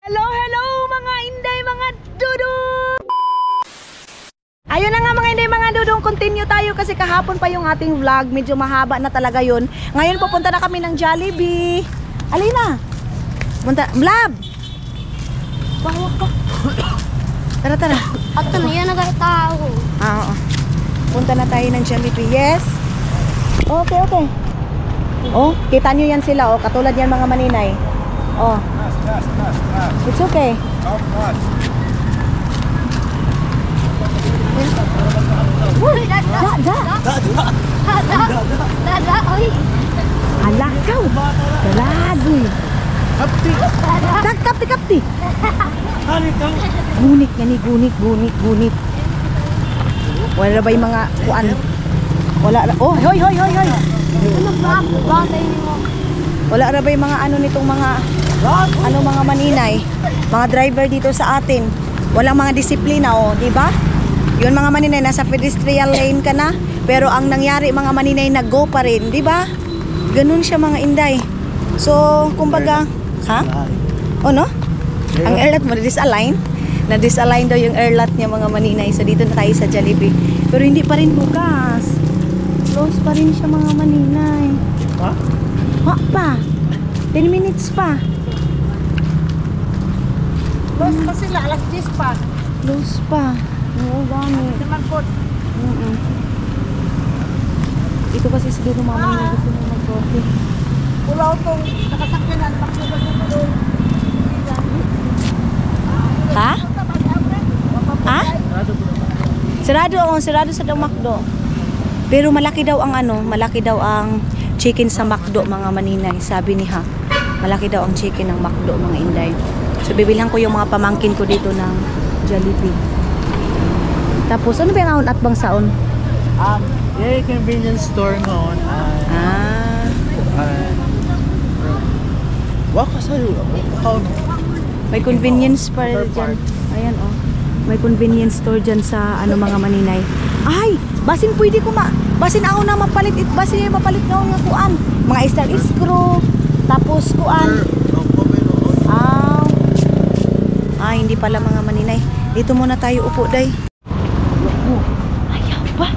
Hello, hello mga inday, mga dudong! Ayun na nga mga inday, mga dudong, continue tayo kasi kahapon pa yung ating vlog. Medyo mahaba na talaga yun. Ngayon pupunta na kami ng Jollibee. Alina! Punta, Blab! Bawak pa. Tara, tara. At ano yan nagkatao? Oo. Punta na tayo ng Jollibee. Yes? Okay, okay. Oh, kita nyo yan sila. Oh, katulad yan mga maninay. Oh. It's okay. Uy, dada! Dada, oy! Alakaw! Dalagoy! Kapti! Gunit nga ni, gunit. Wala ba yung mga kuan? Wala. Oh, hoy! Ano ba? Bagay mo. Wala ra ba yung mga ano nitong mga mga maninay, mga driver dito sa atin. Walang mga disiplina, oh, di ba? Yun mga maninay, nasa pedestrian lane ka na, pero ang nangyari mga maninay nag-go pa rin, di ba? Ganun siya mga inday. So, kumbaga, ha? Oh, no? Ang airlat mo na-disalign? Na-disalign daw yung airlat niya mga maninay. So, dito na tayo sa Jollibee. Pero hindi pa rin bukas. Close pa rin siya mga maninay. Ha? Ha pa? 10 minutes pa. Close pa sila, alas 10 pa. Close pa. Oo, gani. Naman po. Ito kasi siguro mga maninay gusto nyo mag-coffee. Pulaw tong nakasakyanan. Ha? Ha? Sarado sa daw McDo. Pero malaki daw ang chicken sa McDo mga maninay, sabi ni Ha. Malaki daw ang chicken ng McDo mga inday. So bibilhan ko yung mga pamangkin ko dito ng Jollibee. Tapos ano ba yung at bang saon? Yeah, convenience store ngayon. Waka sa'yo. May convenience pa dyan. Ayan oh. May convenience store dyan sa mga maninay. Ay! Basin pwede ko basin ako na mapalit. Basin mapalit nga nga kuan. Mga star screw. Tapos kuan. Hindi pala mga maninay. Dito muna tayo upo, day. Ayaw ba?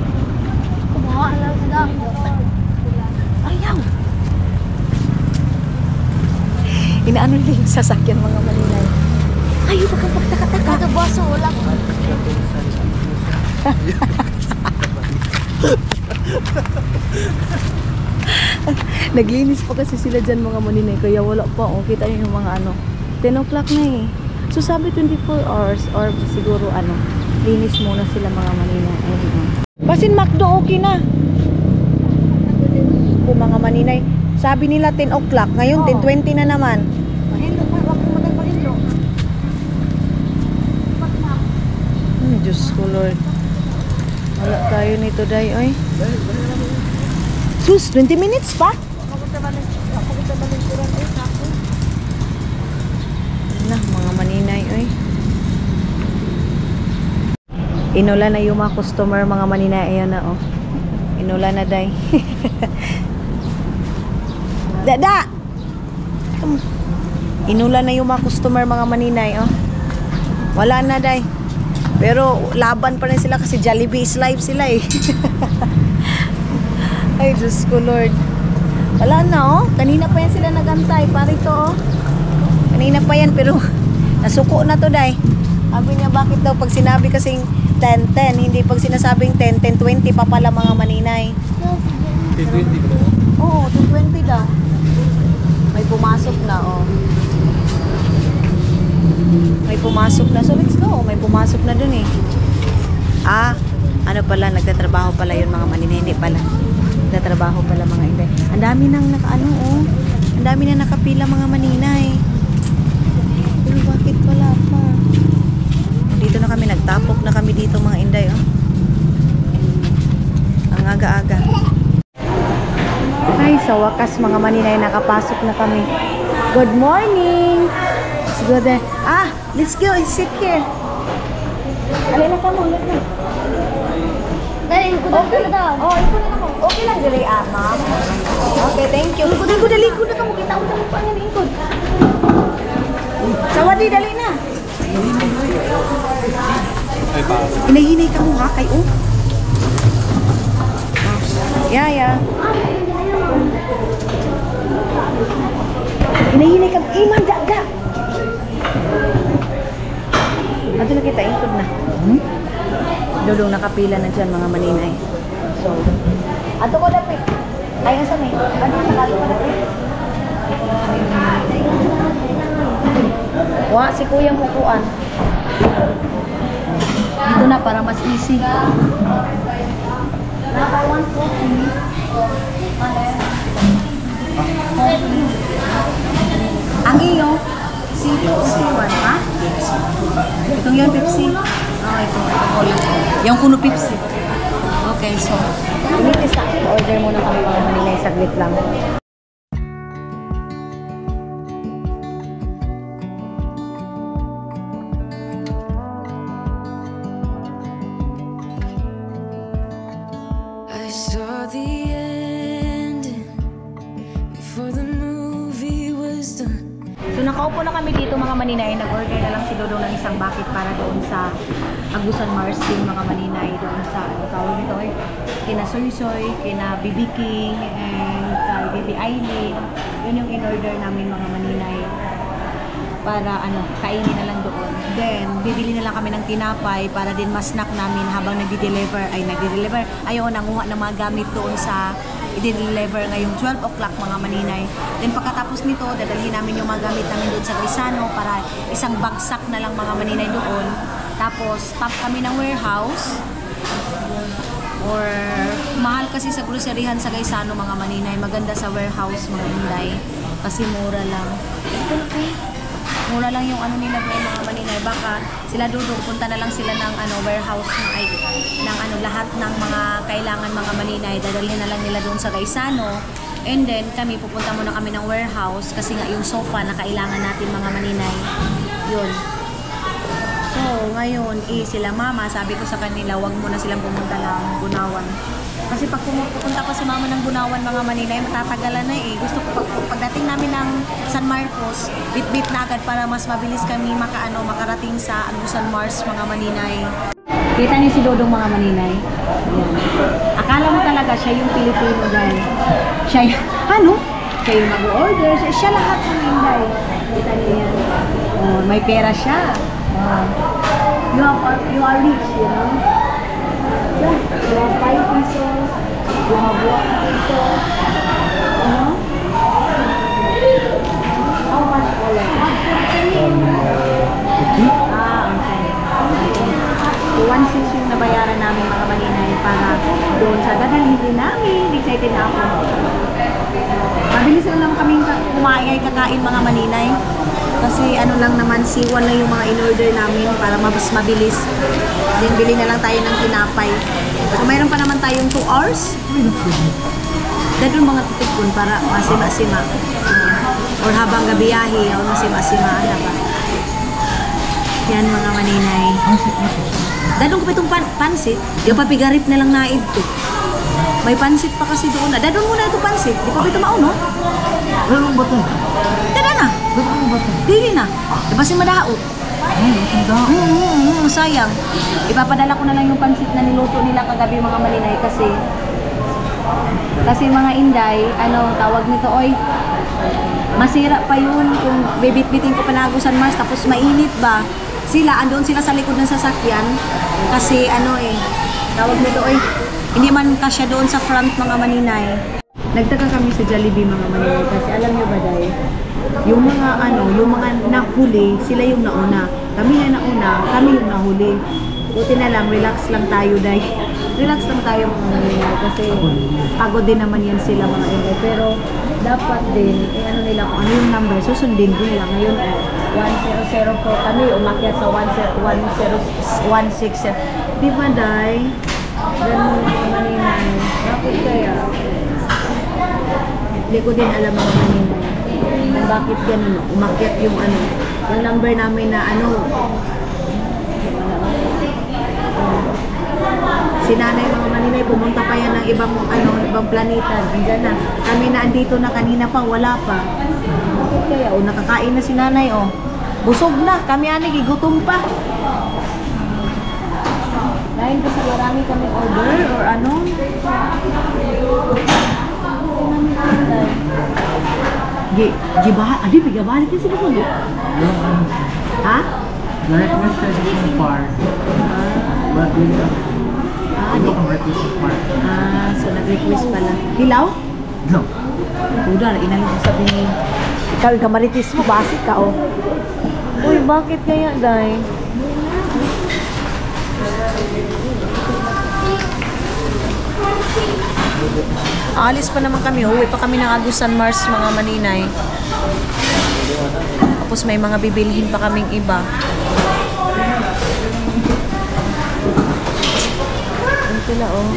Kumawa lang sila. Ayaw. Inaano nila yung sasakyan mga maninay. Ayaw ba kang pagtaka-taka? Ito ba sa ulang? Naglinis pa kasi sila dyan mga maninay. Kaya wala pa. Oh, kita nyo yung mga 10 o'clock na eh. So sabi 24 hours or siguro linis muna sila mga maninay. Basin McDo okay na. Kung mga maninay, sabi nila 10 o'clock. Ngayon 10:20 na naman. Mahilo pa, wag mo magpahilo. Diyos ko Lord. Wala tayo nito day, oy. Sus, 20 minutes pa? Na, mga maninay, oy. Inula na yung mga customer, mga maninay. Ayan na, oh. Inula na, day. Dada! Inula na yung mga customer, mga maninay, oh. Wala na, day. Pero laban pa rin sila kasi Jollibee is life sila eh. Ay, Diyos ko Lord. Wala na oh. Kanina pa yan sila nagantay. Parito oh. Kanina pa yan pero nasuko na to day. Sabi niya bakit daw pag sinabi kasing 10-10. Hindi pag sinasabing 10-10-20 pa pala mga maninay. 20 ba? Oo, 220 daw. May pumasok na oh. May pumasok na. So let's go. May pumasok na dun eh. Ano pala, nagtatrabaho pala yun mga maninay. Hindi pala. Nagtatrabaho pala mga inday. Ang dami nang ang dami na nakapila mga maninay. Pero bakit pala pa? Dito na kami, nagtapok na kami dito mga inday oh. Ang aga-aga. Ay, sa wakas mga maninay, nakapasok na kami. Good morning! Let's go there. Let's go and sit here. Alin na ka mo, ulit na. Dahil ko na daw. Oh, iko na mo. Okay lang dili, ma'am. Okay, thank you. Likod na ka mo. Kita ko pa nga likod. Sawadi, dali na. Ay pa. Hinahinay ka mo ha, kay oh. Yaya. Hinahinay ka mo. Iman, da. Ato na kita, ingkod na. Dudong nakapila na dyan mga maninay. So, ato ko dapit. Ay, asa na eh. Ano yung nakato ko dapit? Wa, si kuyang kukuan. Dito na para mas easy. Nakawan po. Ang iyo, C1, ha? Itong yung Pepsi. Oh, ito Cola. Yung kuno Pepsi. Okay, so, initis na. Order muna kami mga Manila, saglit lang. I saw the ending before the movie was done. So nakaupo na kami dito mga maninay, nag-order na lang si Dodong ng isang bucket para doon sa Agusan Mars din mga maninay, doon sa ano tawag nito eh, kina Soy Soy, kina BB King, and kay Baby Aileen. Yun yung in-order namin mga maninay para ano, kainin na lang doon. Then, bibili na lang kami ng tinapay para din mas-snack namin habang nagdi-deliver, ayaw nanguha ng mga gamit doon sa i-deliver ngayong 12 o'clock mga maninay. Then pagkatapos nito, dadalhin namin yung mga gamit namin doon sa Gaisano para isang bagsak na lang mga maninay doon. Tapos, stop kami ng warehouse. Or, mahal kasi sa groceryhan sa Gaisano mga maninay. Maganda sa warehouse mga inday. Kasi mura lang. Mura lang yung ano nila mga maninay. Baka sila dudong, punta na lang sila ng ano, warehouse ng ano, lahat ng mga kailangan mga maninay. Dadalhin na lang nila doon sa Gaisano. And then kami, pupunta muna kami ng warehouse kasi nga yung sofa na kailangan natin mga maninay. Yun. So, ngayon, sila mama, sabi ko sa kanila, wag muna silang pumunta ng Bunawan. Kasi pag pupunta pa si mama ng Bunawan mga maninay, matatagalan na eh. Gusto ko pagdating namin ng San Marcos, bit-bit na agad para mas mabilis kami makarating sa Agusan Mars mga maninay. Kita niyo si Dodong mga maninay? Ayan. Akala mo talaga siya yung Pilipino dahil siya yung, siya yung mag-order, siya lahat ng Inday. Kita niyo yan. Oh, may pera siya. You are rich, you know? Yeah, you have 5 pesos, you have 1 peso, you know? How much all of So, 1.6 yung nabayaran namin mga maninay para doon sa dadalhin namin. Excited na ako. Mabilis lang kaming kakain mga maninay. Kasi ano lang naman, C1 lang yung mga in-order namin para mas mabilis. Then bili na lang tayo ng tinapay. So mayroon pa naman tayong 2 hours. Dadun mga titikon para masima-sima. Or habang gabiyahe, o masima-sima. Ba? Yan mga maninay. Dadun ko pa itong pansit. Yung papigarit na lang naid to. May pansit pa kasi doon. Dadun muna itong pansit. Di pa ba ito mauno? Ano ba ito? Tada na. Ano ba ito? Dili na. Diba si madao? Sayang. Ipapadala ko na lang yung pansit na niluto nila kagabi mga maninay kasi mga inday, ano tawag nito, oy, masira pa yun kung bibit-bitin ko pa na Agusan Mars tapos mainit ba. Andun sila sa likod ng sasakyan kasi ano tawag nito, oy, hindi man kasya doon sa front mga maninay. Nagtaka kami sa Jollibee mga maninay kasi alam nyo ba dahil yung mga nahuli, sila yung nauna. Kami na nauna, kami yung nahuli. Buti na lang, relax lang tayo dahil. Relax lang tayo mga maninay kasi pagod din naman yan sila mga inay. Pero dapat din, ano nila kung ano yung number, susundin din nila. Ngayon 1004 kami, umakyat sa 1016. Di ba dahil? Ganun mga maninay. Bakit kaya? Hindi ko din alam mga maninay. Bakit ganun, umakyat yung yung number namin na si nanay mga maninay, pumunta pa yan ng ibang planeta. Andyan na. Kami na andito na kanina pa, wala pa. Bakit kaya? Nakakain na si nanay, Busog na. Kami ani gigutom pa. Dahil kasi marami kami order or ano. Adi bigabalik kasi ko di. Ha? Na-requested yung part. But yun lang. Ano kang request yung part? So nag-request pala. Hilaw? No. Uda, inalim ko sabi ni ikaw yung kamaritis mo, basik ka oh. Uy, bakit kaya, Day? Alis pa naman kami, uwi pa kami ng Agusan Mars, mga maninay. Tapos may mga bibilhin pa kaming iba. Ano sila, oh.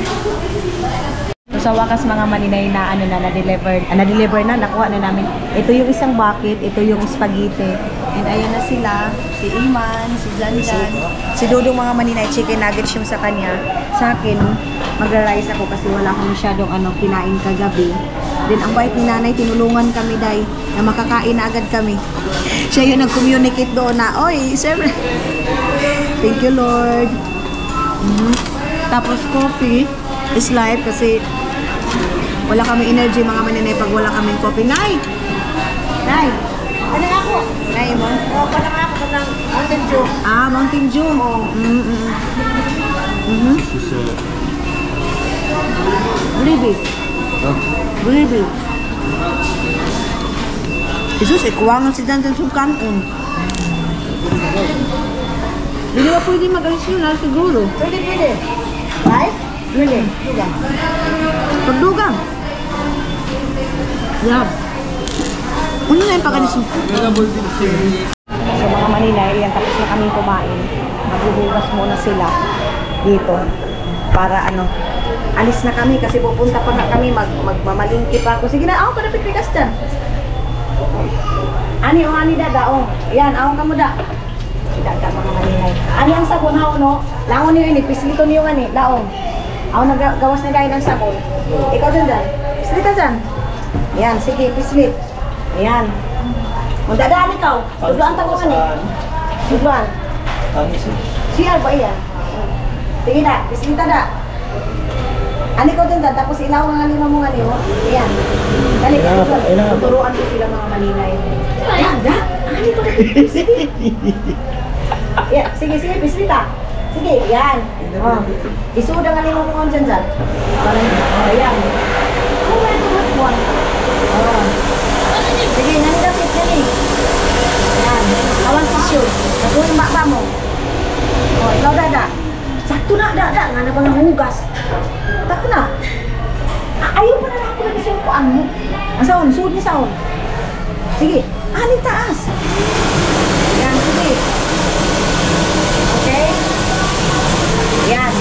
So, sa wakas mga maninay na ano na-deliver na, nakuha na namin. Ito yung isang bucket, ito yung spaghetti. And ayan na sila, si Iman, si Janjan, si Dodong mga maninay, chicken nuggets yung sa kanya. Sa akin, magra-rice ako kasi wala akong masyadong kinain kagabi. Then ang bait ni nanay, tinulungan kami day na makakain na agad kami. Siya yung nag-communicate doon na, oy, siyempre. Thank you, Lord. Tapos coffee is life kasi wala kami energy mga maninay pag wala kaming coffee. Nay! Nay! Ano nga ako? Nay mo? Oo, pala nga ako ng Mountain Dew. Mountain Dew. Oo. Believe. Jesus, ikuwangan si Janjan Sukan. Hindi ba pwede mag-additional siguro? Pwede. Right? Pwede. Pagdugang. Yeah. Ano na yung pag-additional? So mga maninay, yan, tapos na kami kumain. Maghuhugas muna sila dito. Para alis na kami kasi pupunta pa na kami, magmamalingki pa ako. Sige na, ako pa napitpikas dyan. Ani dada, Yan, ka mo da. Dada mga maninay. Ani ang sabon ha, no? Langon niyo ini, pislito niyo nga ni, laong. Ako nagawas na gaya ng sabon. Ikaw dyan. Pislita dyan. Yan, sige, pislit. Yan. Magdadaan ikaw. Dudluan tago ka ni. Dudluan. Siyar ba iyan? Sige na, pislita da. Ani ko dyan, tapos ilaw nga lima mo nga niyo. Ayan. Dali, tuturuan ko sila mga maninay. Da. Ani ko na pislit. Yeah, sige, pislita. Sige, yan. Isuda nga lima mo nga dyan. Ayan. Sige, nanidapit yan eh. Yan. Awang tissue. Nakuha yung bakba mo. Ikaw dada. Sakto na, dada. Nga na bang nahugas. Sakto na. Ayaw pa na lang ako nag-isumpuan mo. Ang saon, suod niya saon. Sige. Ani taas. Yan, sige. Okay? Yan.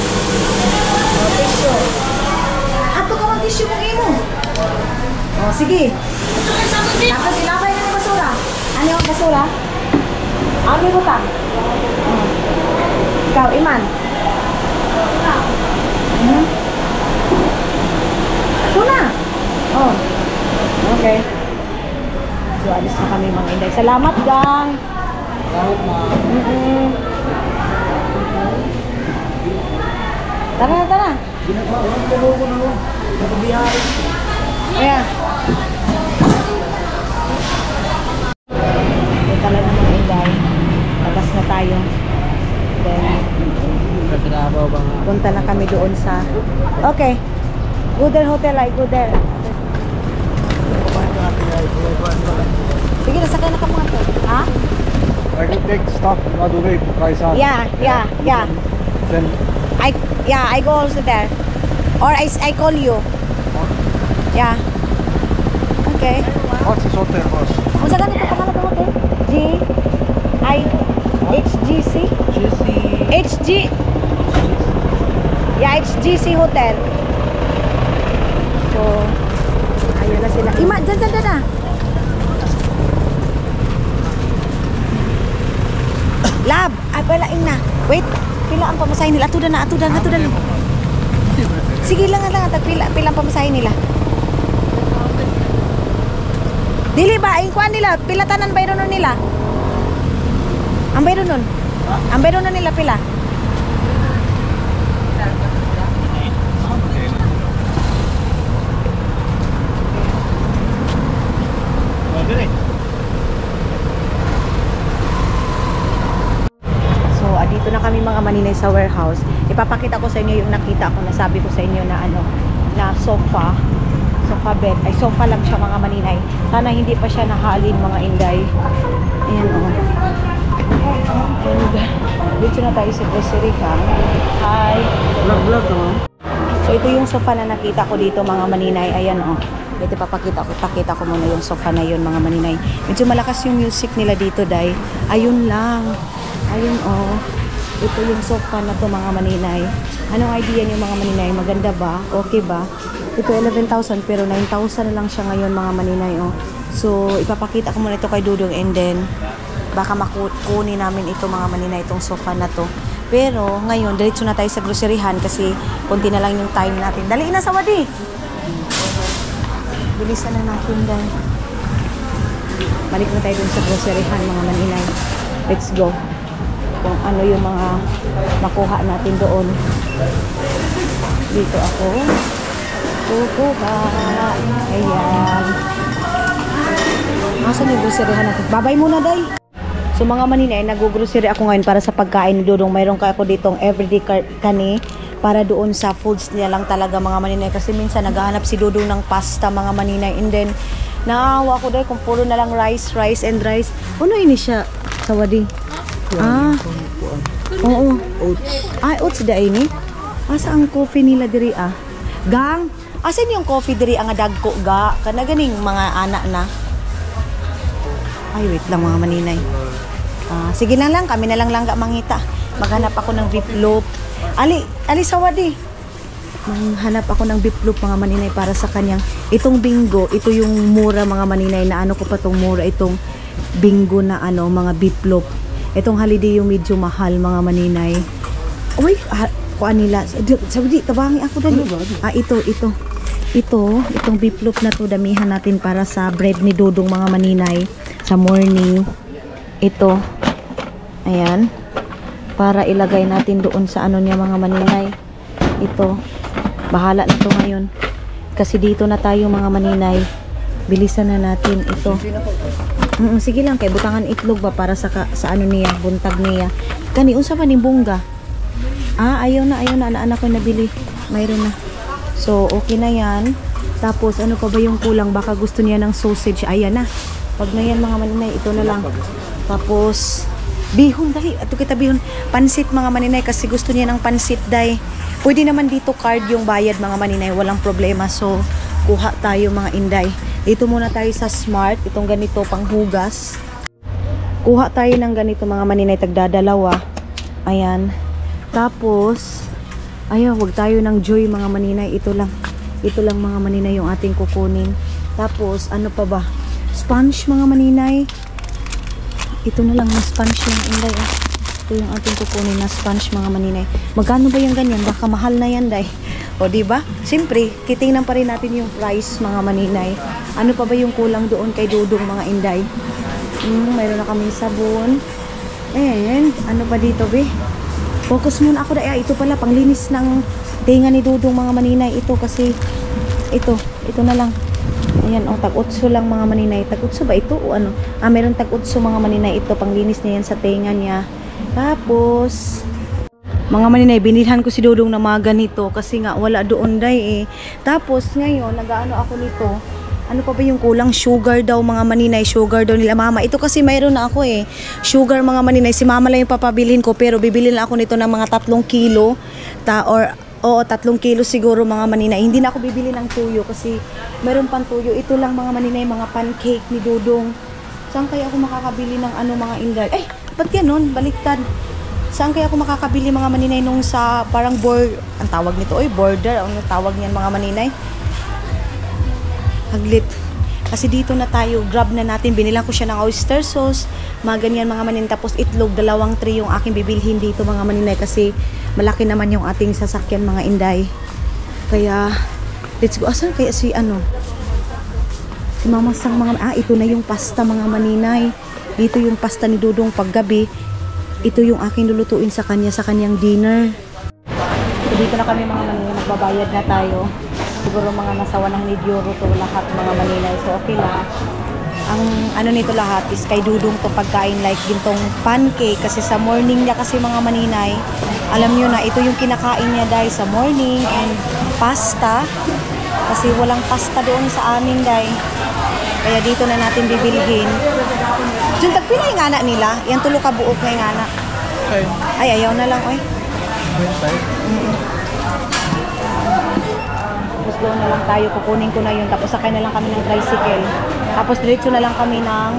Tissue. Ato ka mag-tissue mo kayo mo. Sige. Tapos ilabay na yung basura. Ano yung basura? Ano yung butang? Ikaw, Iman. Ito na. Okay. So, alis na kami mga inday. Salamat, gang. Salamat, ma'am. Tara. Ginagawa ko na lang. Nakabiyahe. Ayan. Ito na mga inday. Labas na tayo. Then, punta na kami doon sa... Okay. Go there, hotel. I go there. Sige, nasakay na ka mga to. Ha? I can take stock Madurai to Kaisan. Yeah. Then I go also there. Or I call you. Yeah. Okay. what's this hotel was? Kung saan ganito pangalan ng hotel? HGC? Yeah, HGC Hotel. So, ayun na sila. Ima, dyan na. Lab, palaing na. Wait, pila ang pamasahin nila. Atudan na. Sige lang, pila ang pamasahin nila. Dili ba, kuan nila, pila tanan bayron nila? Ang bayro nun? Ang bayro nun nila pila? So, dito na kami mga maninay sa warehouse. Ipapakita ko sa inyo yung nakita ko, nasabi ko sa inyo na na sofa bed. Ay, sofa lang siya mga maninay. Sana hindi pa siya nahalin mga inday. Ayan o. And dito na tayo sa grocery ha. Hi. Vlog oh. So, ito yung sofa na nakita ko dito mga maninay. Ayan o. Ito pakita ko muna yung sofa na yun mga maninay. Medyo malakas yung music nila dito, day. Ayun lang. Ayun o. Ito yung sofa na to mga maninay. Anong idea niyo mga maninay? Maganda ba? Okay ba? Ito 11,000 pero 9,000 na lang siya ngayon mga maninay oh. So ipapakita ko muna ito kay Dudong and then baka makukunin namin ito mga maninay itong sofa na to. Pero ngayon diretso na tayo sa groceryhan kasi konti na lang yung time natin. Dali na sa wadi. Bilisan na natin dahil. Balik na tayo dun sa groceryhan mga maninay. Let's go. Kung ano yung mga makuha natin doon. Dito ako kukuha. Ayan. Asan yung groceryhan natin? Babay muna, day. So mga maninay, nag-grocery ako ngayon para sa pagkain ni Dudong. Mayroon ka ako ditong everyday kani para doon sa foods niya lang talaga mga maninay. Kasi minsan naghahanap si Dudong ng pasta mga maninay. And then, naawa ko day kung puro na lang rice. Ano ini siya? Sawadi. Ah. Oo. Oats. Ay, oats da ini. Asa ang coffee nila diri ah? Gang. Asan yung coffee diri ang dagko ga? Kana ganing mga anak na. Ay, wait lang mga maninay. Sige lang kami na lang ga mangita. Maghanap ako ng beef loaf. Ali sawadi. Manghanap ako ng beef loaf mga maninay para sa kanyang. Itong bingo, ito yung mura mga maninay na ano ko pa tong mura itong bingo na mga beef loaf. Itong holiday yung medyo mahal mga maninay. Uy, kuan nila. Sabi tabangi ako dali. Itong beef loaf na to damihan natin para sa bread ni Dudong mga maninay sa morning. Ito. Ayan. Para ilagay natin doon sa niya mga maninay. Ito. Bahala na to ngayon. Kasi dito na tayo mga maninay. Bilisan na natin ito. Sige lang kay butangan itlog ba para sa niya, buntag niya. Kani unsa ba ning bungga? Ayaw na anak ko nabili. Mayroon na. So okay na 'yan. Tapos ano pa ba yung kulang? Baka gusto niya ng sausage. Ayan na. Pag na yan mga maninay, ito na lang. Tapos bihon dali. Ato kita bihon. Pansit mga maninay kasi gusto niya ng pansit day. Pwede naman dito card yung bayad mga maninay, walang problema. So kuha tayo mga inday. Dito muna tayo sa Smart, itong ganito panghugas. Kuha tayo ng ganito mga maninay, tagdadalawa. Ayan. Tapos, wag tayo ng Joy mga maninay, ito lang. Ito lang mga maninay yung ating kukunin. Tapos, ano pa ba? Sponge mga maninay. Ito na lang na sponge yung inday. Ito yung ating kukunin na sponge mga maninay. Magkano ba yung ganyan? Baka mahal na yan day. O diba? Siyempre, titingnan pa rin natin yung price mga maninay. Ano pa ba yung kulang doon kay Dudong mga inday? Mayroon na kaming sabon. And, ano pa dito be? Focus muna ako dahil. Ito pala, panglinis ng tinga ni Dudong mga maninay. Ito kasi, ito na lang. Ayan, tag-utso lang mga maninay. Tag-utso ba ito? O ano? Meron tag-utso mga maninay. Ito, panglinis niya yan sa tinga niya. Tapos, mga maninay, binilhan ko si Dudong na mga ganito kasi nga wala doon day Tapos ngayon, nag-ano ako nito. Ano pa ba yung kulang? Sugar daw mga maninay. Sugar daw nila mama. Ito kasi mayroon na ako Sugar mga maninay. Si mama lang yung papabilhin ko pero bibili lang ako nito ng mga 3 kilo. 3 kilo siguro mga maninay. Hindi na ako bibili ng tuyo kasi mayroon pang tuyo. Ito lang mga maninay, mga pancake ni Dudong. Saan kaya ako makakabili ng mga inday? Ba't ganon? Baliktad. Saan kaya ako makakabili mga maninay nung sa parang ang tawag nito, border, ang tawag niyan mga maninay? Haglit. Kasi dito na tayo, grab na natin, binilang ko siya ng oyster sauce, mga ganyan mga maninay, tapos itlog, 2 tray yung aking bibilhin dito mga maninay kasi malaki naman yung ating sasakyan mga inday. Kaya, let's go. Asan kaya si si Mama Sang ito na yung pasta mga maninay. Dito yung pasta ni Dudong paggabi. ito yung aking lulutuin sa kanya sa kanyang dinner. So, dito na kami mga Manila, magbabayad na tayo. Siguro mga nasa 100 euro to lahat mga Maninay. So okay lang. Ang ano nito lahat is kay Dudong to pagkain like gintong pancake kasi sa morning niya kasi mga Maninay. Alam niyo na ito yung kinakain niya dahil sa morning and pasta. Kasi walang pasta doon sa amin dahil. Kaya dito na natin bibilhin. Yung tagpila yung anak nila. Yan tulo ka buok na yung anak. Okay. Ay, ayaw na lang, oy. Tapos doon na lang tayo, kukunin ko na yun. Tapos sakay na lang kami ng tricycle. Tapos diretso na lang kami ng,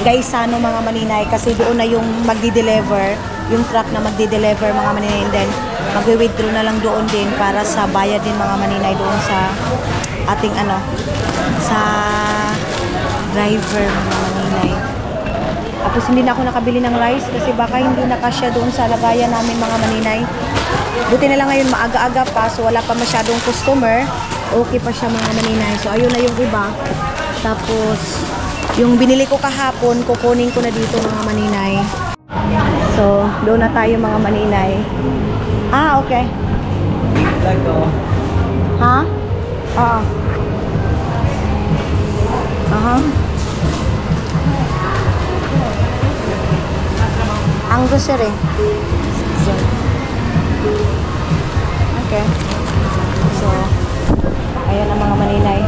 Gaisano mga Maninay. Kasi doon na yung magdi-deliver. Yung truck na magdi-deliver mga Maninay. And then, magwi-withdraw na lang doon din para sa bayad din mga Maninay doon sa ating, sa driver mga Maninay. Tapos hindi na ako nakabili ng rice kasi baka hindi na kasya doon sa lagayan namin mga Maninay. Buti na lang ngayon maaga-aga pa so wala pa masyadong customer. Okay pa siya mga Maninay. So ayun na yung iba. Tapos yung binili ko kahapon kukunin ko na dito mga Maninay. So doon na tayo mga Maninay. Ah, okay. Ha? Oo. Aha. Ang grocery. Okay. So, ayan ang mga Maninay.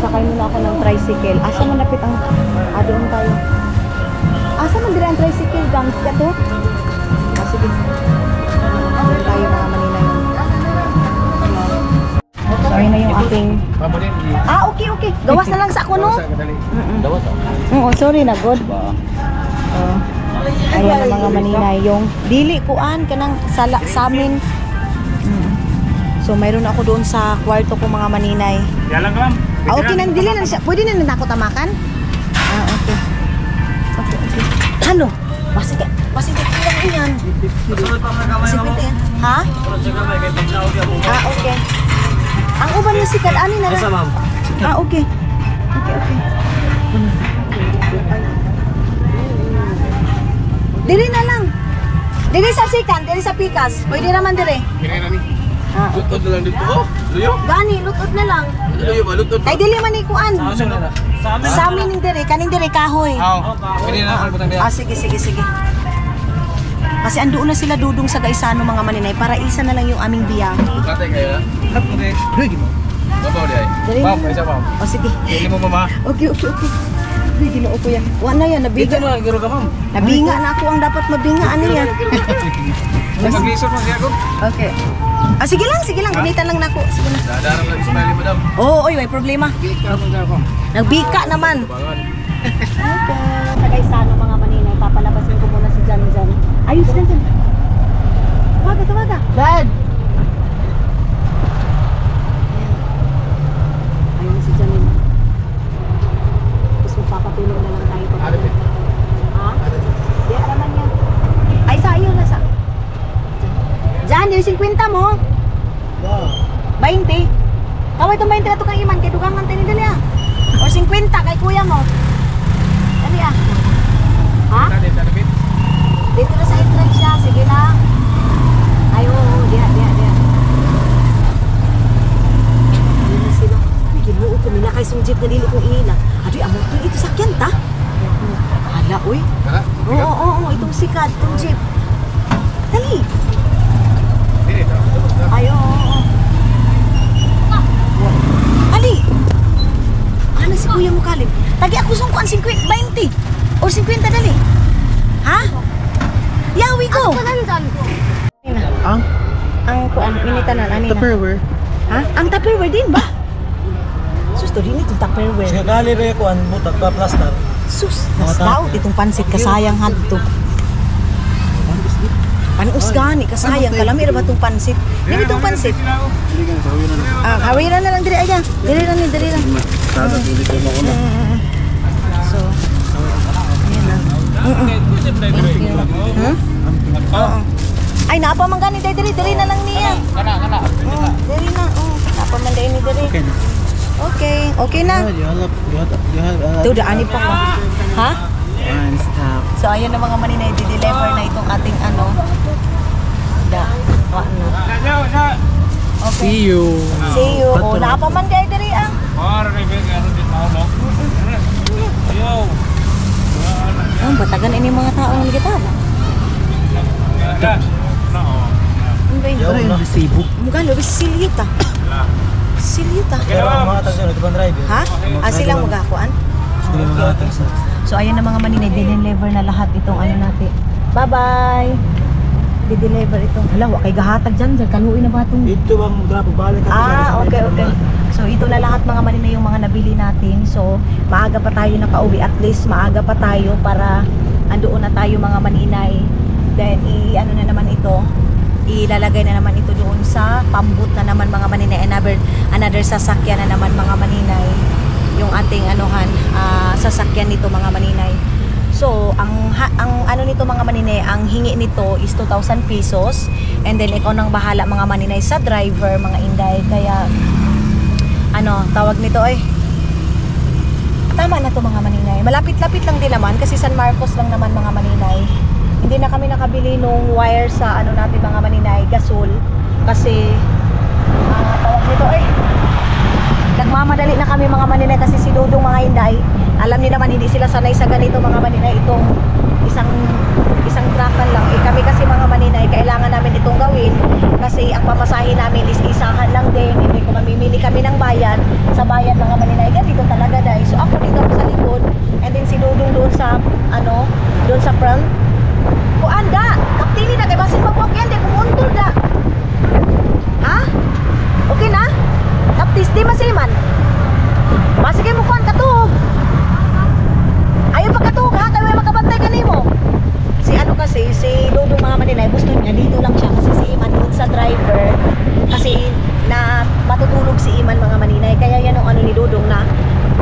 Sakay muna ako ng tricycle. Asa man napit ang... doon tayo. Asa man dire ang tricycle? Gang ka to? Sige. Doon tayo mga Maninay. So, ayun na yung ating... okay. Gawas na lang sa ako, no? Gawas Oo, sorry na, God. Ayan ang mga Maninay. Yung dili kuan kanang sa amin. So, mayroon ako doon sa kwarto ko mga Maninay. Okay nang dili na siya. Pwede na nako tamakan? Okay. Okay. Ano? Basig lang yan. Basig yan. Ha? Okay. Ang uban niya sikat, ani na lang. Okay. Okay. Dili na lang. Dili sa sikan, dili sa pikas. Pwede naman dire. Lutot na lang dito. Luyo? Gani, lutot na lang. Luyo ba? Lutot? Kay dili man ikuan. Sa amin ning dire, kaning dire kahoy. Pwede na ako butang diyan. Sige. Kasi andoon na sila Dudong sa Gaisano mga Maninay para isa na lang yung aming biyahe. Katay kayo. Okay. Babaw di ay. Dali. Ma'am, isa pa. Sige. Pili mo mama. Okay. Ginoo ko yan. Wala yan, Dito nabiga. na, giro ka ma'am. Nabinga na ako ang dapat mabinga. Ano yan? Mag-resort mo siya ko. Okay. Sige lang. Gunitan lang na ako. Sige na. Dadarang lang smiley madam. Oo, may problema. Bika mo na ako. Nagbika naman. Bangan. Okay. Sa Gaisano mga Maninay, papalabasin ko muna si Jan. Ayun, si Jan. Tawaga. Dad! Ayun si Jan. Tapos magpapatulong na lang tayo. Ha? Di, naman yan. Ay, sa iyo na sa. Jan, yung 50 mo. 20. Kaway itong 20 na ito kang iman. Kaya dugangan tayo nila niya. O 50 kay kuya mo. Dali ah. Ha? Dito na sa entrance siya. Sige na. Ay, oo. Diha. Ayun na sila. Ay, ginuo ko. Minakay sung jeep na dili kong ihina. Adoy, among ko ito sakyan ta. Hala, uy. Oo. Itong sikat. Itong jeep. Dali. Ay, oo. Ali. Ano si kuya mo kalip? Tagi ako sungkuan 20 o 50 dali. Ha? Yawi ko. Ang kuan minitanan ani na. Tupperware. Ha? Ang Tupperware din ba? Sus to din itong Tupperware. Siya gali rin ko ang butak pa plastar. Sus, nasdaw itong pansit kasayang hadto. Panus gani kasayang kalami ra ba itong pansit? Dili itong pansit. Hawiran na lang diri aja. Diri lang. So, ayan na. Oo. Ay, napa man gani diri na lang niya. Kana. Diri na. Napa man diri ni diri. Okay na. Tuh, ani pa ko. Ha? stop. So ayun na mga maninay, di-deliver na itong ating ano. Okay. See you. See you. O, nakapaman di ay diri ang. Oh, batagan ini mga tao ng gitara. Ano ba yun? Pero yung resibo. Mukha lo, silyuta. Silyuta. Ha? Silang magakuan? So ayun na mga maninay, di-deliver na lahat itong ano natin. Bye-bye! Di-deliver itong, hala, kay gahatag dyan, kaluin na ba itong... Dito bang grapo balik? Okay. So ito na lahat mga maninay yung mga nabili natin. So maaga pa tayo nakauwi, at least maaga pa tayo para andoon na tayo mga maninay. Then ano na naman ito, ilalagay na naman ito doon sa pambut na naman mga maninay. Another sasakyan na naman mga maninay. Yung ating sasakyan nito mga maninay. So ang ano nito mga maninay, ang hingi nito is 2,000 pesos, and then ikaw nang bahala mga maninay sa driver mga inday. Kaya ano tawag nito tama na to mga maninay. Malapit-lapit lang din naman kasi San Marcos lang naman mga maninay. Hindi na kami nakabili nung wire sa ano natin mga maninay, gasol, kasi tawag nito nagmamadali na kami mga maninay kasi si Dudong mga inday, alam niyo naman hindi sila sanay sa ganito mga maninay, itong isang truckan lang. Kami kasi mga maninay, kailangan namin itong gawin kasi ang pamasahe namin is isahan lang din. Hindi ko mamimili kami ng bayan sa bayan mga maninay, ganito talaga dahil. So ako dito ako sa likod, and then si Dudong doon sa doon sa front. Anda, kaptini na kay basin mabuak yan, di kumuntol da. Ha? Okay na? Kaptis, di masiman. Basi kayo mo kuhan, katug. Ayaw pa katug ha, kaya may makabantay ka nimo. Si ano kasi, si Dudong mga maninay, gusto niya dito lang siya kasi si Iman doon sa driver. Kasi na matutulog si Iman mga maninay. Kaya yan ang ano ni Dudong na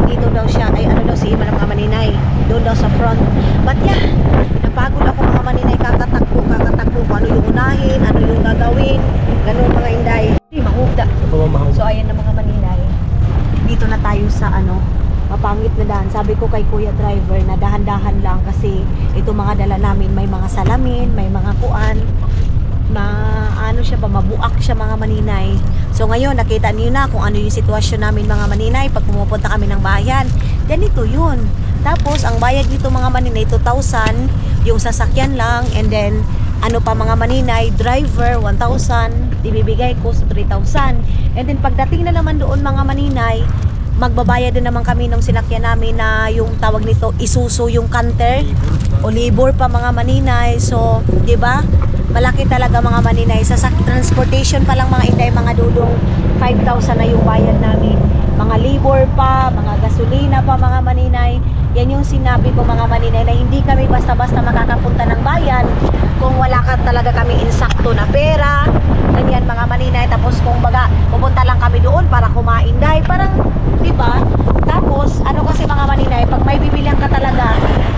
dito daw siya, si Iman mga maninay. Doon daw sa front. But yeah, napagod ako mga maninay, kakatakbo kung ano yung unahin, ano yung gagawin, ganun mga inday. Hindi, mahugda. So ayan na mga maninay, dito na tayo sa mapangit na daan. Sabi ko kay kuya driver na dahan-dahan lang kasi ito mga dala namin, may mga salamin, may mga kuan, mabuak siya mga maninay. So ngayon nakita niyo na kung ano yung sitwasyon namin mga maninay pag pumupunta kami ng bayan. Ganito yun. Tapos ang bayad nito mga maninay 2,000 yung sasakyan lang, and then ano pa mga maninay, driver 1,000, ibibigay ko sa 3,000. And then pagdating na naman doon mga maninay, magbabayad din naman kami ng sinakyan namin na yung tawag nito Isuzu, yung canter o labor pa mga maninay. So 'di ba? Malaki talaga mga maninay. Sa transportation pa lang mga inday, mga Dudong, 5,000 na yung bayad namin. Mga labor pa, mga gasolina pa mga maninay. Yan yung sinabi ko mga maninay, na hindi kami basta-basta makakapunta ng bayan kung wala ka talaga kami insakto na pera. Ganyan mga maninay. Tapos kung baga pupunta lang kami doon para kumain dahil parang, di ba? Tapos ano kasi mga maninay, pag may bibilihan ka talaga,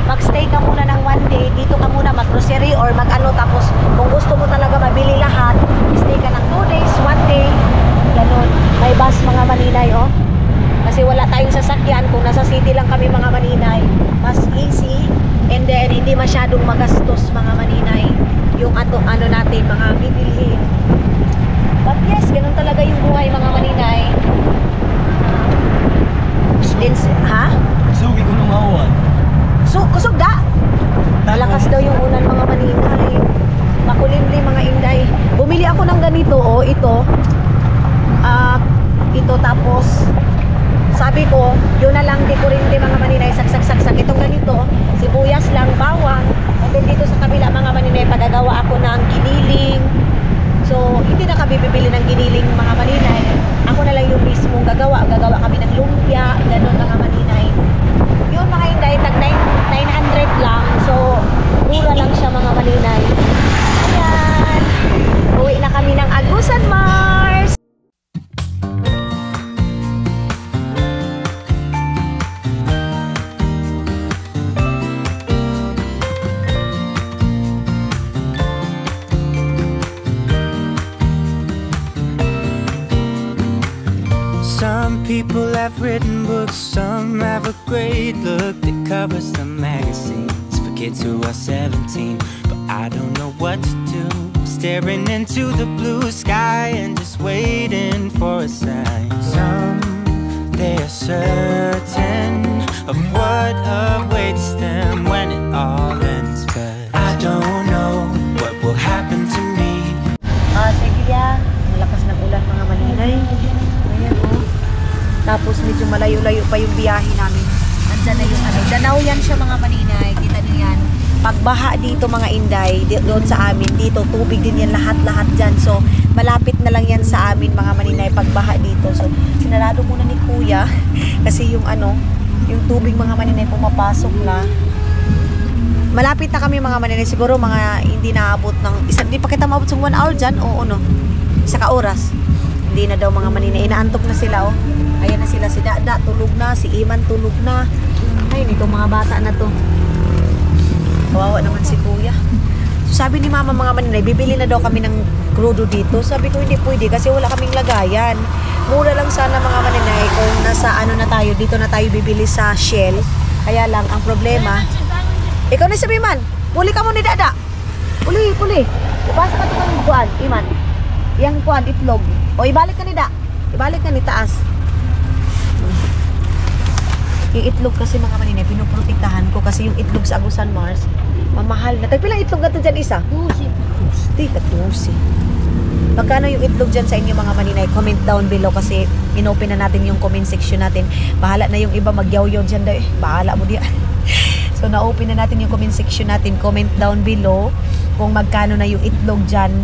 magstay ka muna ng 1 day, dito ka muna mag-grocery or tapos kung gusto mo talaga mabili lahat, stay ka ng 2 days, 1 day, ganun. May bus mga maninay kasi wala tayong sasakyan. Kung nasa city lang kami mga maninay, mas easy, and then hindi masyadong magastos mga maninay yung ano natin, mga bibilhin. But yes, ganun talaga yung buhay mga maninay. Ha? Sugi ko nung mahuwan. Kusog da? Malakas daw yung unan mga maninay. Makulimli mga inday. Bumili ako ng ganito ito. Ito tapos sabi ko, yun na lang di ko rin mga maninay, saksak. Itong ganito, sibuyas lang, bawang. And then dito sa kabila mga maninay, pagagawa ako ng giniling. So, hindi na kami bibili ng giniling mga maninay. Ako na lang yung mismong gagawa kami ng lumpia, ganun mga maninay. Yun mga inday, tag 900 lang. So, mura lang siya mga maninay. Ayan. Uwi na kami ng Agusan Mars. Some people have written books, some have a great look that covers the magazine. kids who are 17, but I don't know what to do. Staring into the blue sky and just waiting for a sign. Someday are certain of what awaits them when it all ends, but I don't know what will happen to me. Sige ya, malakas ng ulan mga maninay. Ayan oh. Tapos medyo malayo-layo pa yung biyahe namin. Andyan na yung ano, Danau yan siya mga maninay. Kita niyo yan. Pagbaha dito mga inday, doon sa amin, dito tubig din yan lahat-lahat dyan. So, malapit na lang yan sa amin mga maninay, pagbaha dito. So, sinarado muna ni kuya kasi yung ano, yung tubig mga maninay pumapasok na. Malapit na kami mga maninay, siguro mga hindi naabot ng, hindi pa kita maabot sa 1 hour dyan, oo no, isa ka oras. Hindi na daw mga maninay, inaantok na sila oh. Ayan na sila, si Dada tulog na, si Iman tulog na. Ay, nito mga bata na to. Kawawa naman si kuya. So, sabi ni mama mga maninay, bibili na daw kami ng krudo dito. Sabi ko hindi pwede kasi wala kaming lagayan. Mura lang sana mga maninay kung nasa ano na tayo, dito na tayo bibili sa Shell. Kaya lang, ang problema, ikaw na sabi man, puli ka mo ni Dada. Puli. Ipasa ka ito ng kuwan, Iman. Yang kuwan, itlog. O ibalik ka ni Da. Ibalik ka ni taas. Yung itlog kasi mga maninay, pinoprotektahan ko kasi yung itlog sa Agusan Mars, mamahal na. Tagpilang itlog na ito dyan isa? 2. Magkano yung itlog dyan sa inyo mga maninay? Comment down below kasi inopen na natin yung comment section natin. Bahala na yung iba magyaw-yaw dyan daw eh. Bahala mo diyan. So na-open na natin yung comment section natin. Comment down below kung magkano na yung itlog dyan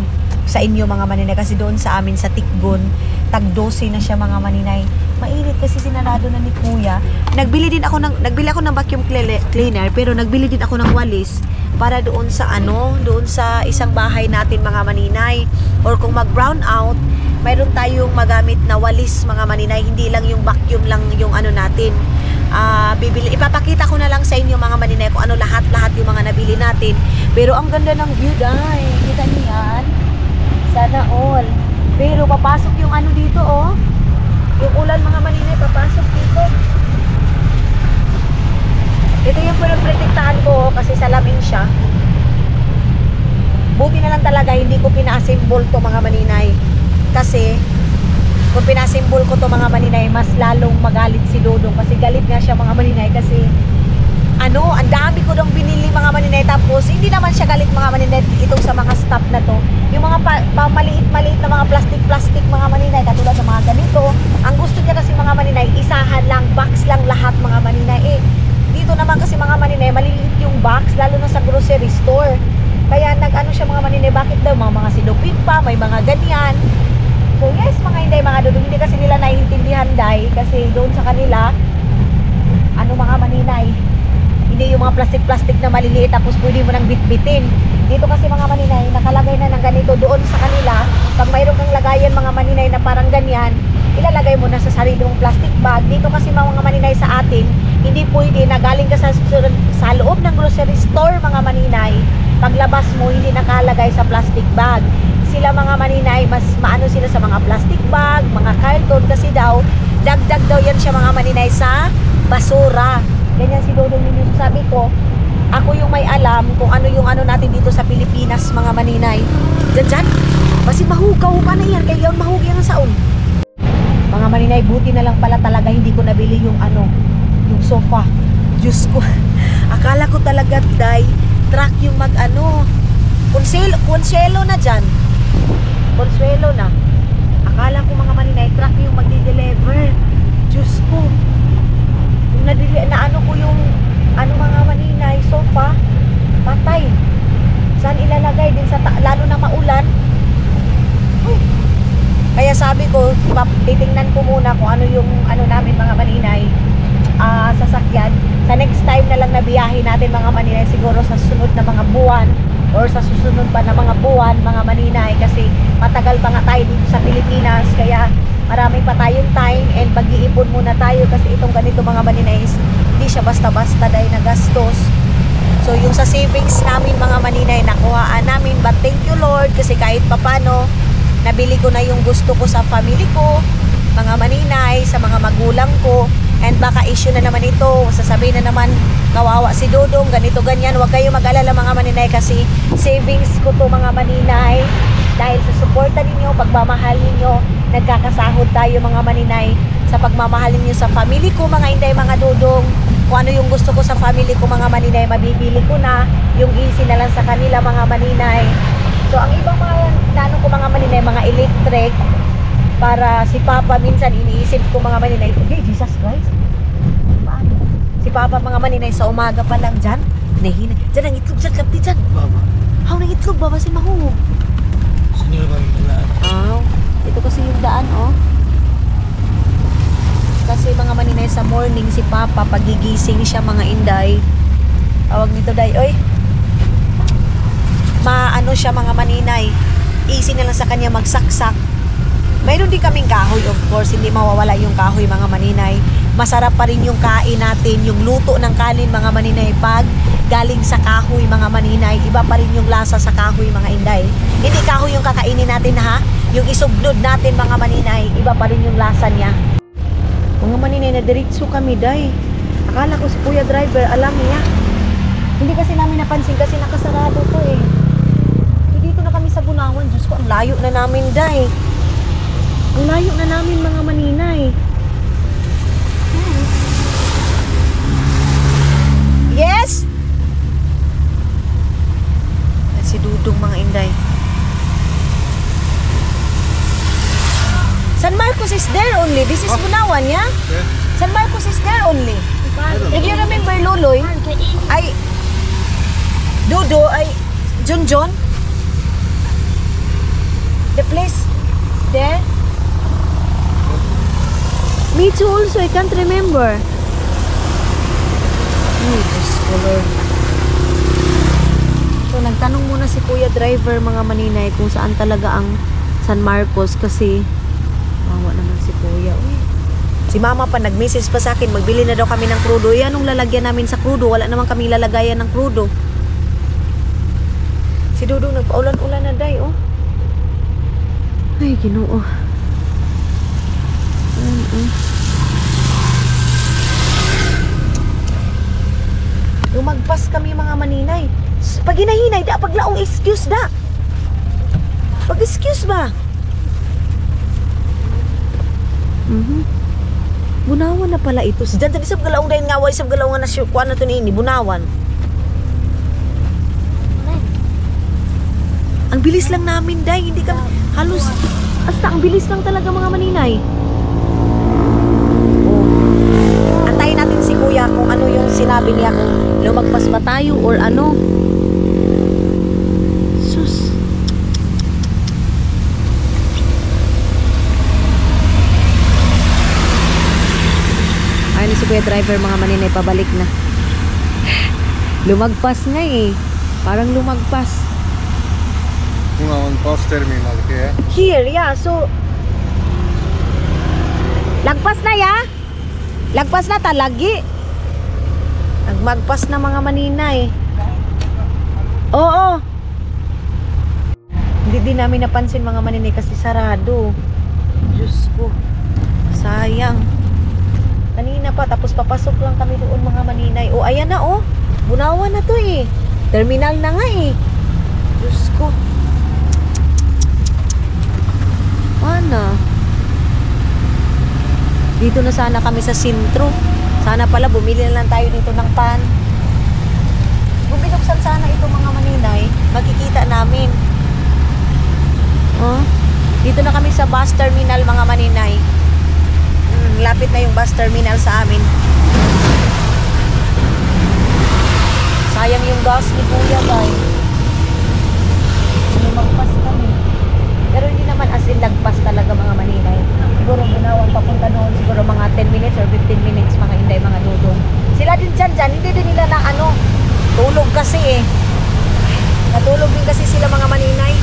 sa inyo mga maninay. Kasi doon sa amin sa Tikgon, tag 12 na siya mga maninay. Mainit kasi sinarado na ni kuya. Nagbili ako ng vacuum cleaner, pero nagbili din ako ng walis para doon sa doon sa isang bahay natin mga maninay. Or kung mag-brown out, mayroon tayong magamit na walis mga maninay, hindi lang yung vacuum lang yung natin. Ipapakita ko na lang sa inyo mga maninay kung lahat-lahat yung mga nabili natin. Pero ang ganda ng view dahil, kita niyo yan? Sana all. Pero papasok yung dito oh. Yung ulan mga maninay, papasok dito. Ito yung pinoprotektahan ko kasi salamin siya. Buti na lang talaga hindi ko pina-assemble to mga maninay. Kasi kung pina-assemble ko to mga maninay, mas lalong magalit si Dodong. Kasi galit nga siya mga maninay kasi ang dami ko dong binili mga maninay. Tapos hindi naman siya galit mga maninay itong sa mga stop na to. Yung mga maliit-maliit na mga plastic mga maninay, katulad ng mga ganito. Ang gusto niya kasi mga maninay, isahan lang, box lang lahat mga maninay. Dito naman kasi mga maninay, maliit yung box, lalo na sa grocery store. Kaya siya mga maninay, bakit daw mga silupin pa, may mga ganyan. So yes mga inday, mga Dodong, hindi kasi nila naiintindihan day, kasi doon sa kanila, mga maninay, hindi yung mga plastic na maliliit tapos pwede mo nang bitbitin. Dito kasi mga maninay, nakalagay na ng ganito. Doon sa kanila, pag mayroon kang lagayan mga maninay na parang ganyan, ilalagay mo na sa sarili mong plastic bag. Dito kasi mga maninay sa atin, hindi pwede na galing ka sa loob ng grocery store mga maninay, paglabas mo hindi nakalagay sa plastic bag. Sila mga maninay, mas maano sila sa mga plastic bag, mga carton, kasi daw dagdag daw yan siya mga maninay sa basura. Ganyan si Dodong ninyo. Sabi ko, ako yung may alam kung ano yung natin dito sa Pilipinas mga maninay. Diyan, kasi mahugaw pa na yan, kaya yun mahugaw yan saon. Mga maninay, buti na lang pala talaga hindi ko nabili yung yung sofa. Diyos ko, akala ko talaga truck yung Consuelo na dyan. Consuelo na. Akala ko mga maninay, truck yung magdi-deliver. Diyos ko. Ko yung mga maninay, sofa, patay. Saan ilalagay din sa lalo na maulan? Kaya sabi ko, titingnan ko muna kung ano yung namin mga maninay, sasakyan. Sa next time na lang na biyahe natin mga maninay, siguro sa susunod na mga buwan or sa susunod pa na mga buwan mga maninay, kasi matagal pa nga tayo dito sa Pilipinas, kaya marami pa tayong time and pag-iipon muna tayo kasi itong ganito mga maninay, hindi siya basta-basta dahil na gastos. So yung sa savings namin mga maninay, nakuhaan namin, but thank you Lord kasi kahit papano nabili ko na yung gusto ko sa family ko. mga maninay, sa mga magulang ko. And baka issue na naman ito. Sasabihin na naman, kawawa si Dudong, ganito, ganyan. Huwag kayo mag-alala mga maninay kasi savings ko to mga maninay. Dahil sa suporta ninyo, pagmamahal ninyo, nagkakasahod tayo mga maninay. Sa pagmamahal ninyo sa family ko, mga inday, mga Dudong. Kung ano yung gusto ko sa family ko mga maninay, mabibili ko na. Yung easy na lang sa kanila mga maninay. So ang ibang mga nano ko mga maninay, mga electric, para si Papa minsan iniisip ko mga maninay, hey, Jesus Christ. Si Papa mga maninay sa umaga pa lang dyan. Nahina. Dyan ang itlog dyan, kapti dyan. Baba. How nang itlog ba si Mahu? Saan nila ba yung dalaan? Aw, ito kasi yung daan, oh. Kasi mga maninay sa morning, si Papa, pagigising siya mga inday. Tawag nito, day, oy. Maano siya mga maninay. Easy na lang sa kanya magsaksak. Mayroon din kaming kahoy, of course. Hindi mawawala yung kahoy, mga maninay. Masarap pa rin yung kain natin. Yung luto ng kanin, mga maninay, pag galing sa kahoy, mga maninay. Iba pa rin yung lasa sa kahoy, mga inday. Hindi kahoy yung kakainin natin, ha? Yung isugnod natin, mga maninay. Iba pa rin yung lasa niya. Mga maninay, na diretso kami, day. Akala ko si Kuya Driver, alam niya. Hindi kasi namin napansin kasi nakasarado to, eh. Dito na kami sa Bunawan. Diyos ko, ang layo na namin, day. Ang layo na namin mga maninay. Yes? Si Dudong mga inday. San Marcos is there only. This is Bunawan, yeah? San Marcos is there only. If you remember Luloy, ay Dudo, ay Junjun. The place there. Me too also, I can't remember. Diyos ko, Lord. So, nagtanong muna si Kuya Driver, mga maninay, kung saan talaga ang San Marcos kasi wawa naman si Kuya. Uy. Si Mama pa, nag-message pa sa akin, magbili na daw kami ng krudo. Yan ang lalagyan namin sa krudo. Wala naman kami lalagayan ng krudo. Si Dudong nagpaulan-ulan na, day, oh. Ay, Ginoo. Lumagpas kami mga maninay. Pag hinahinay, da paglaong excuse da. Pag excuse ba? Bunawan na pala ito. Diyan sa isang galaong dahil nga, isang galaong nga na siya, kuha na ito ni ini, Bunawan. Ang bilis lang namin, day. Hindi kami, halos, basta ang bilis lang talaga mga maninay. Antayin natin si Kuya kung ano yung sinabi niya, kung lumagpas ba tayo or ano. Sus. Ayun si Kuya Driver, mga maninay, pabalik na. Lumagpas nga eh. Parang lumagpas. On bus terminal here. Here, yeah. So, lagpas na, ya? Lagpas na, talagi. Nagmagpas na mga maninay. Oo. Hindi din namin napansin mga maninay kasi sarado. Diyos ko. Sayang. Kanina pa, tapos papasok lang kami doon mga maninay. O, ayan na, oh. Bunawan na to eh. Terminal na nga eh. Diyos ko. Ana. Dito na sana kami sa sentro. Sana pala bumili na lang tayo dito ng pan. Bumiloksan sana ito mga maninay. Makikita namin. Oh, dito na kami sa bus terminal mga maninay. Lapit na yung bus terminal sa amin. Sayang yung gas ni Kuya, guys. Lumagpas kami. Pero hindi naman as in lagpas talaga mga maninay. Siguro Bunawan papunta noon, siguro mga 10 minutes or 15 minutes mga inday, mga Dudong. Sila din dyan, hindi din nila na ano, tulog kasi eh. Natulog din kasi sila mga maninay.